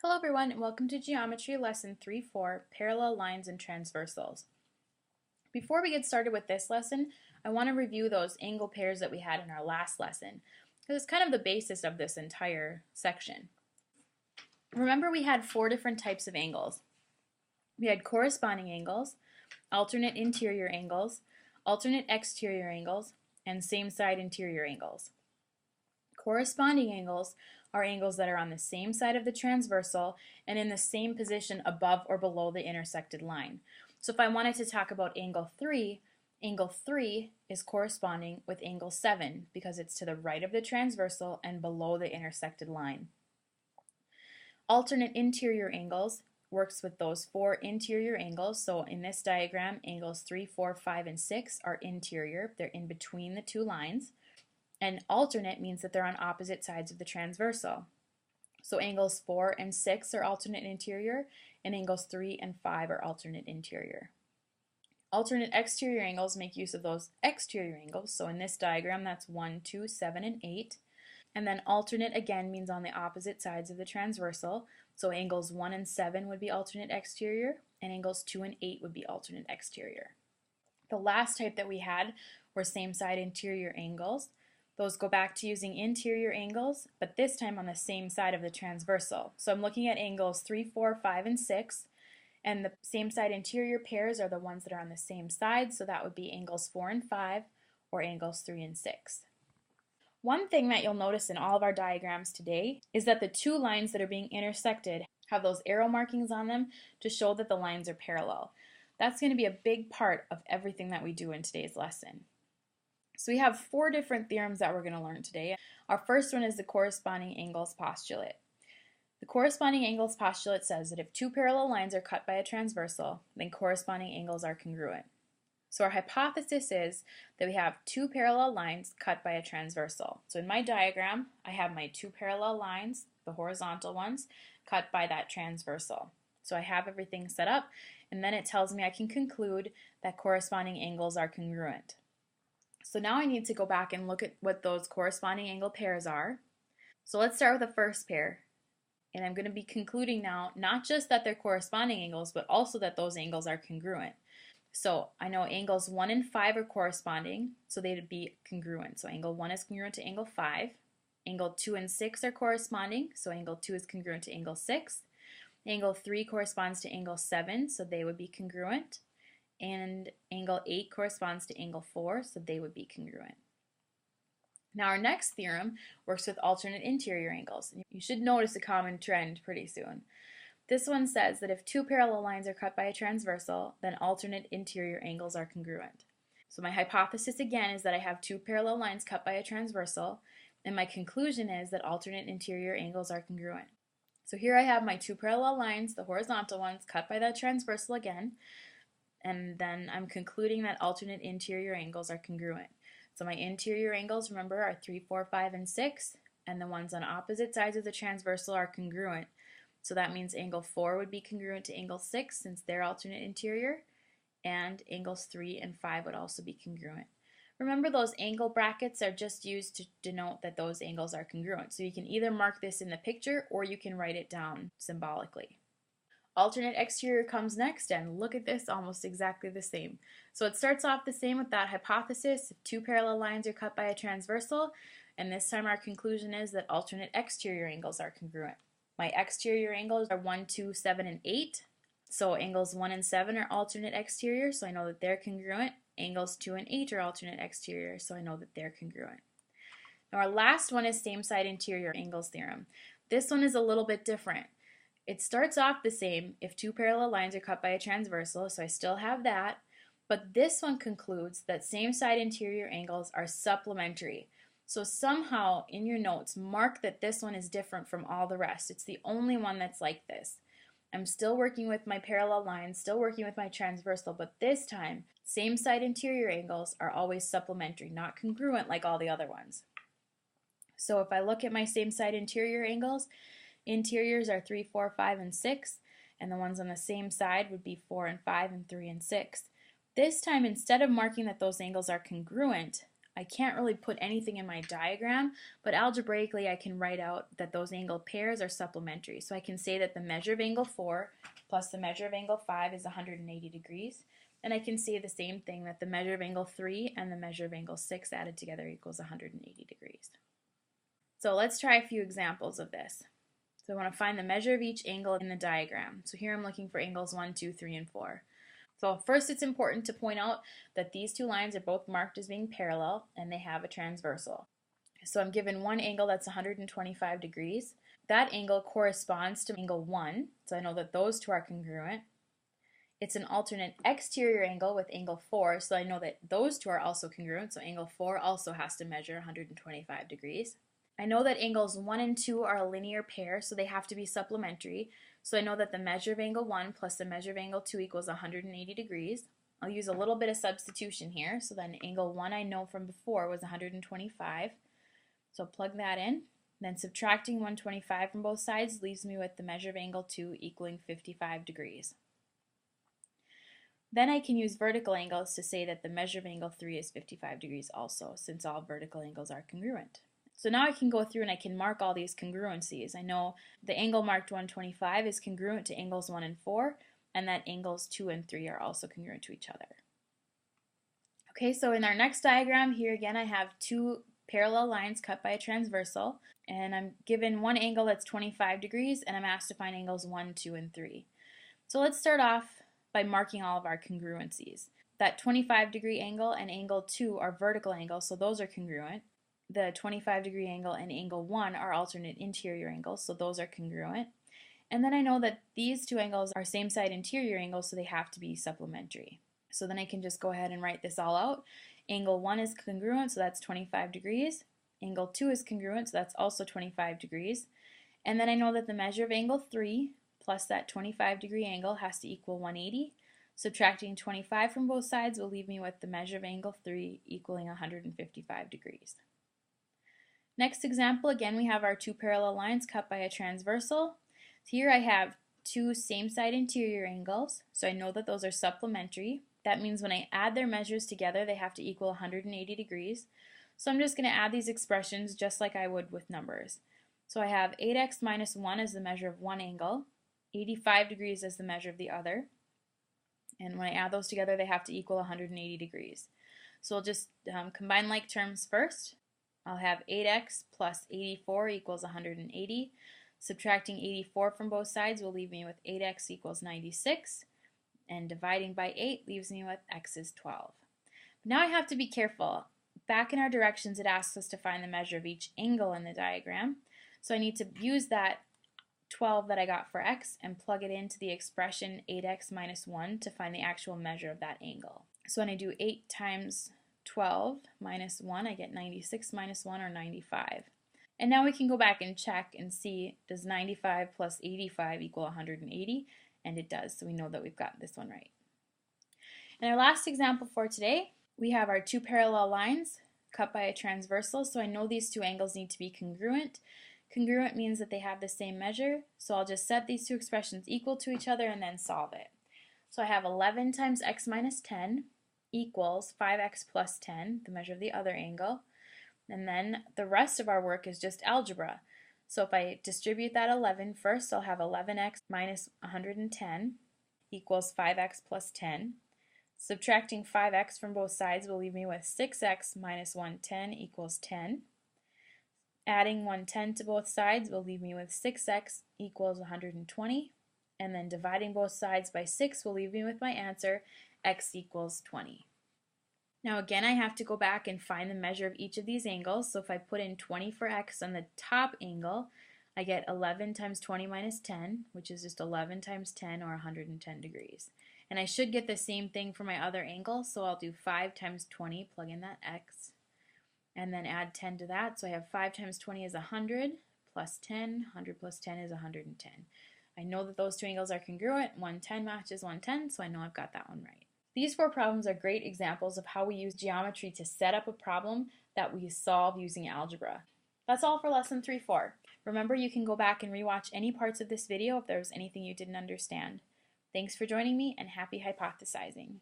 Hello everyone and welcome to Geometry Lesson 3-4, Parallel Lines and Transversals. Before we get started with this lesson, I want to review those angle pairs that we had in our last lesson, because it's kind of the basis of this entire section. Remember, we had 4 different types of angles. We had corresponding angles, alternate interior angles, alternate exterior angles, and same side interior angles. Corresponding angles are angles that are on the same side of the transversal and in the same position above or below the intersected line. So if I wanted to talk about angle 3 is corresponding with angle 7 because it's to the right of the transversal and below the intersected line. Alternate interior angles works with those 4 interior angles. So in this diagram, angles 3, 4, 5, and 6 are interior. They're in between the 2 lines. And alternate means that they're on opposite sides of the transversal. So angles 4 and 6 are alternate interior, and angles 3 and 5 are alternate interior. Alternate exterior angles make use of those exterior angles. So in this diagram, that's 1, 2, 7, and 8. And then alternate again means on the opposite sides of the transversal. So angles 1 and 7 would be alternate exterior, and angles 2 and 8 would be alternate exterior. The last type that we had were same side interior angles. Those go back to using interior angles, but this time on the same side of the transversal. So I'm looking at angles 3, 4, 5, and 6, and the same side interior pairs are the ones that are on the same side, so that would be angles 4 and 5 or angles 3 and 6. One thing that you'll notice in all of our diagrams today is that the 2 lines that are being intersected have those arrow markings on them to show that the lines are parallel. That's going to be a big part of everything that we do in today's lesson. So we have 4 different theorems that we're going to learn today. Our first one is the corresponding angles postulate. The corresponding angles postulate says that if 2 parallel lines are cut by a transversal, then corresponding angles are congruent. So our hypothesis is that we have 2 parallel lines cut by a transversal. So in my diagram, I have my 2 parallel lines, the horizontal ones, cut by that transversal. So I have everything set up, and then it tells me I can conclude that corresponding angles are congruent. So now I need to go back and look at what those corresponding angle pairs are. So let's start with the first pair. And I'm going to be concluding now not just that they're corresponding angles, but also that those angles are congruent. So I know angles 1 and 5 are corresponding, so they'd be congruent. So angle 1 is congruent to angle 5. Angle 2 and 6 are corresponding, so angle 2 is congruent to angle 6. Angle 3 corresponds to angle 7, so they would be congruent. And angle 8 corresponds to angle 4, so they would be congruent. Now our next theorem works with alternate interior angles. You should notice a common trend pretty soon. This one says that if 2 parallel lines are cut by a transversal, then alternate interior angles are congruent. So my hypothesis again is that I have 2 parallel lines cut by a transversal, and my conclusion is that alternate interior angles are congruent. So here I have my 2 parallel lines, the horizontal ones, cut by that transversal again. And then I'm concluding that alternate interior angles are congruent. So my interior angles, remember, are 3, 4, 5, and 6, and the ones on opposite sides of the transversal are congruent. So that means angle 4 would be congruent to angle 6 since they're alternate interior, and angles 3 and 5 would also be congruent. Remember, those angle brackets are just used to denote that those angles are congruent. So you can either mark this in the picture or you can write it down symbolically. Alternate exterior comes next, and look at this, almost exactly the same. So it starts off the same with that hypothesis. If 2 parallel lines are cut by a transversal, and this time our conclusion is that alternate exterior angles are congruent. My exterior angles are 1, 2, 7, and 8. So angles 1 and 7 are alternate exterior, so I know that they're congruent. Angles 2 and 8 are alternate exterior, so I know that they're congruent. Now our last one is same side interior angles theorem. This one is a little bit different. It starts off the same if 2 parallel lines are cut by a transversal, so I still have that, but this one concludes that same side interior angles are supplementary. So somehow in your notes, mark that this one is different from all the rest. It's the only one that's like this. I'm still working with my parallel lines, still working with my transversal, but this time, same side interior angles are always supplementary, not congruent like all the other ones. So if I look at my same side interior angles, interiors are 3, 4, 5, and 6, and the ones on the same side would be 4 and 5 and 3 and 6. This time, instead of marking that those angles are congruent, I can't really put anything in my diagram, but algebraically I can write out that those angle pairs are supplementary. So I can say that the measure of angle 4 plus the measure of angle 5 is 180 degrees. And I can say the same thing, that the measure of angle 3 and the measure of angle 6 added together equals 180 degrees. So let's try a few examples of this. So I want to find the measure of each angle in the diagram. So here I'm looking for angles 1, 2, 3, and 4. So first it's important to point out that these two lines are both marked as being parallel and they have a transversal. So I'm given one angle that's 125 degrees. That angle corresponds to angle 1, so I know that those two are congruent. It's an alternate exterior angle with angle 4, so I know that those two are also congruent, so angle 4 also has to measure 125 degrees. I know that angles 1 and 2 are a linear pair, so they have to be supplementary. So I know that the measure of angle 1 plus the measure of angle 2 equals 180 degrees. I'll use a little bit of substitution here. So then angle 1 I know from before was 125. So plug that in. Then subtracting 125 from both sides leaves me with the measure of angle 2 equaling 55 degrees. Then I can use vertical angles to say that the measure of angle 3 is 55 degrees also, since all vertical angles are congruent. So now I can go through and I can mark all these congruencies. I know the angle marked 125 is congruent to angles 1 and 4, and that angles 2 and 3 are also congruent to each other. Okay, so in our next diagram, here again I have two parallel lines cut by a transversal, and I'm given one angle that's 25 degrees, and I'm asked to find angles 1, 2, and 3. So let's start off by marking all of our congruencies. That 25 degree angle and angle 2 are vertical angles, so those are congruent. The 25 degree angle and angle 1 are alternate interior angles, so those are congruent. And then I know that these two angles are same side interior angles, so they have to be supplementary. So then I can just go ahead and write this all out. Angle 1 is congruent, so that's 25 degrees. Angle 2 is congruent, so that's also 25 degrees. And then I know that the measure of angle 3 plus that 25 degree angle has to equal 180. Subtracting 25 from both sides will leave me with the measure of angle 3 equaling 155 degrees. Next example, again we have our two parallel lines cut by a transversal. Here I have two same side interior angles, so I know that those are supplementary. That means when I add their measures together they have to equal 180 degrees. So I'm just going to add these expressions just like I would with numbers. So I have 8x minus 1 as the measure of one angle, 85 degrees as the measure of the other, and when I add those together they have to equal 180 degrees. So we'll just combine like terms first. I'll have 8x plus 84 equals 180. Subtracting 84 from both sides will leave me with 8x equals 96. And dividing by 8 leaves me with x is 12. Now I have to be careful. Back in our directions it asks us to find the measure of each angle in the diagram. So I need to use that 12 that I got for x and plug it into the expression 8x minus 1 to find the actual measure of that angle. So when I do 8 times 12 minus 1, I get 96 minus 1, or 95. And now we can go back and check and see, does 95 plus 85 equal 180? And it does, so we know that we've got this one right. In our last example for today, we have our two parallel lines cut by a transversal, so I know these two angles need to be congruent. Congruent means that they have the same measure, so I'll just set these two expressions equal to each other and then solve it. So I have 11 times x minus 10 equals 5x plus 10, the measure of the other angle. And then the rest of our work is just algebra. So if I distribute that 11 first, I'll have 11x minus 110 equals 5x plus 10. Subtracting 5x from both sides will leave me with 6x minus 110 equals 10. Adding 110 to both sides will leave me with 6x equals 120. And then dividing both sides by 6 will leave me with my answer, x equals 20. Now again I have to go back and find the measure of each of these angles. So if I put in 20 for x on the top angle, I get 11 times 20 minus 10, which is just 11 times 10, or 110 degrees. And I should get the same thing for my other angle, so I'll do 5 times 20, plug in that x, and then add 10 to that. So I have 5 times 20 is 100, plus 10, 100 plus 10 is 110. I know that those two angles are congruent, 110 matches 110, so I know I've got that one right. These four problems are great examples of how we use geometry to set up a problem that we solve using algebra. That's all for lesson 3-4. Remember, you can go back and rewatch any parts of this video if there was anything you didn't understand. Thanks for joining me, and happy hypothesizing.